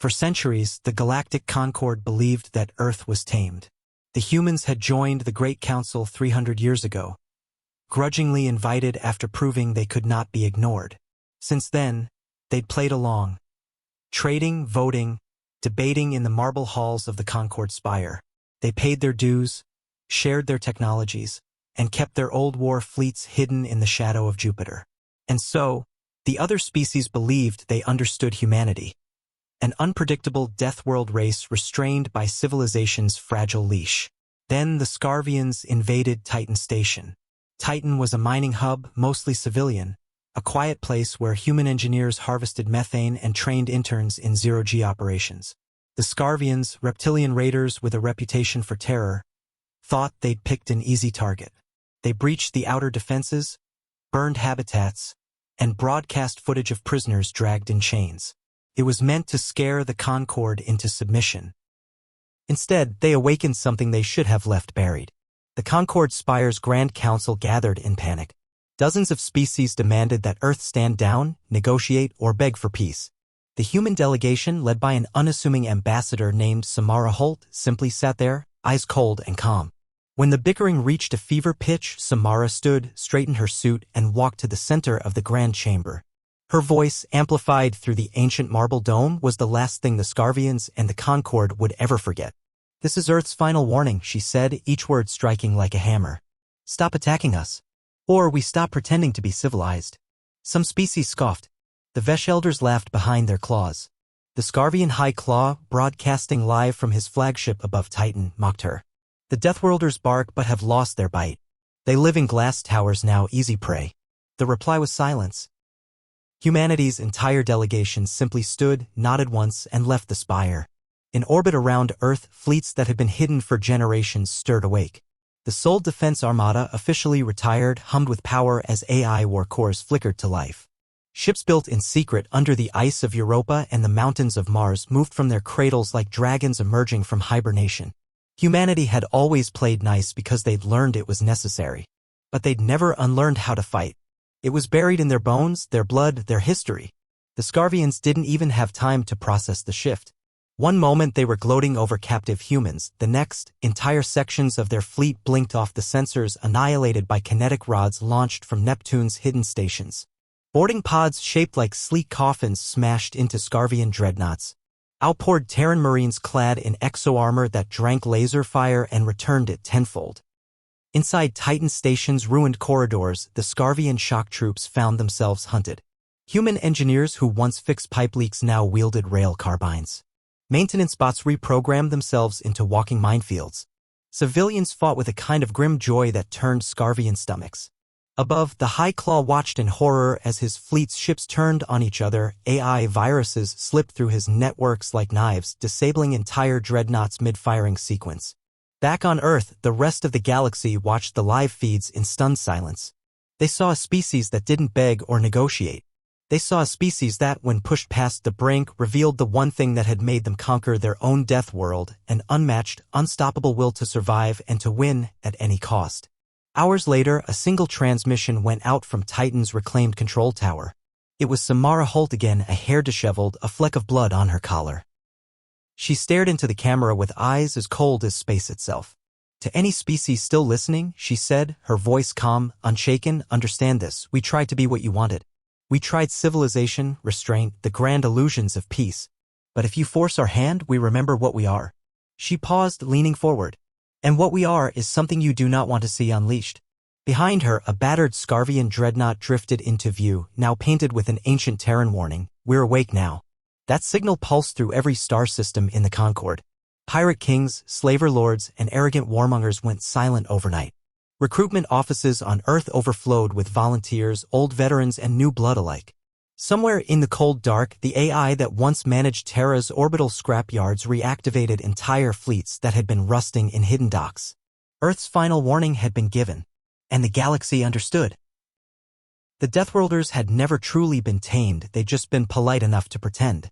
For centuries, the Galactic Concord believed that Earth was tamed. The humans had joined the Great Council 300 years ago, grudgingly invited after proving they could not be ignored. Since then, they'd played along, trading, voting, debating in the marble halls of the Concord Spire. They paid their dues, shared their technologies, and kept their old war fleets hidden in the shadow of Jupiter. And so, the other species believed they understood humanity, an unpredictable death-world race restrained by civilization's fragile leash. Then the Scarvians invaded Titan Station. Titan was a mining hub, mostly civilian, a quiet place where human engineers harvested methane and trained interns in zero-G operations. The Scarvians, reptilian raiders with a reputation for terror, thought they'd picked an easy target. They breached the outer defenses, burned habitats, and broadcast footage of prisoners dragged in chains. It was meant to scare the Concord into submission. Instead, they awakened something they should have left buried. The Concord Spire's Grand Council gathered in panic. Dozens of species demanded that Earth stand down, negotiate, or beg for peace. The human delegation, led by an unassuming ambassador named Samara Holt, simply sat there, eyes cold and calm. When the bickering reached a fever pitch, Samara stood, straightened her suit, and walked to the center of the grand chamber. Her voice, amplified through the ancient marble dome, was the last thing the Scarvians and the Concord would ever forget. "This is Earth's final warning," she said, each word striking like a hammer. "Stop attacking us, or we stop pretending to be civilized." Some species scoffed. The Vesh elders laughed behind their claws. The Scarvian High Claw, broadcasting live from his flagship above Titan, mocked her. "The Deathworlders bark but have lost their bite. They live in glass towers now, easy prey." The reply was silence. Humanity's entire delegation simply stood, nodded once, and left the spire. In orbit around Earth, fleets that had been hidden for generations stirred awake. The Sol Defense Armada, officially retired, hummed with power as AI war cores flickered to life. Ships built in secret under the ice of Europa and the mountains of Mars moved from their cradles like dragons emerging from hibernation. Humanity had always played nice because they'd learned it was necessary. But they'd never unlearned how to fight. It was buried in their bones, their blood, their history. The Scarvians didn't even have time to process the shift. One moment they were gloating over captive humans, the next, entire sections of their fleet blinked off the sensors, annihilated by kinetic rods launched from Neptune's hidden stations. Boarding pods shaped like sleek coffins smashed into Scarvian dreadnoughts. Out poured Terran Marines clad in exo-armor that drank laser fire and returned it tenfold. Inside Titan Station's ruined corridors, the Scarvian shock troops found themselves hunted. Human engineers who once fixed pipe leaks now wielded rail carbines. Maintenance bots reprogrammed themselves into walking minefields. Civilians fought with a kind of grim joy that turned Scarvian stomachs. Above, the High Claw watched in horror as his fleet's ships turned on each other. AI viruses slipped through his networks like knives, disabling entire dreadnoughts mid-firing sequence. Back on Earth, the rest of the galaxy watched the live feeds in stunned silence. They saw a species that didn't beg or negotiate. They saw a species that, when pushed past the brink, revealed the one thing that had made them conquer their own death world, an unmatched, unstoppable will to survive and to win at any cost. Hours later, a single transmission went out from Titan's reclaimed control tower. It was Samara Holt again, a hair disheveled, a fleck of blood on her collar. She stared into the camera with eyes as cold as space itself. "To any species still listening," she said, her voice calm, unshaken, "understand this. We tried to be what you wanted. We tried civilization, restraint, the grand illusions of peace. But if you force our hand, we remember what we are." She paused, leaning forward. "And what we are is something you do not want to see unleashed." Behind her, a battered Scarvian dreadnought drifted into view, now painted with an ancient Terran warning, "We're awake now." That signal pulsed through every star system in the Concord. Pirate kings, slaver lords, and arrogant warmongers went silent overnight. Recruitment offices on Earth overflowed with volunteers, old veterans, and new blood alike. Somewhere in the cold dark, the AI that once managed Terra's orbital scrapyards reactivated entire fleets that had been rusting in hidden docks. Earth's final warning had been given, and the galaxy understood. The Deathworlders had never truly been tamed, they'd just been polite enough to pretend.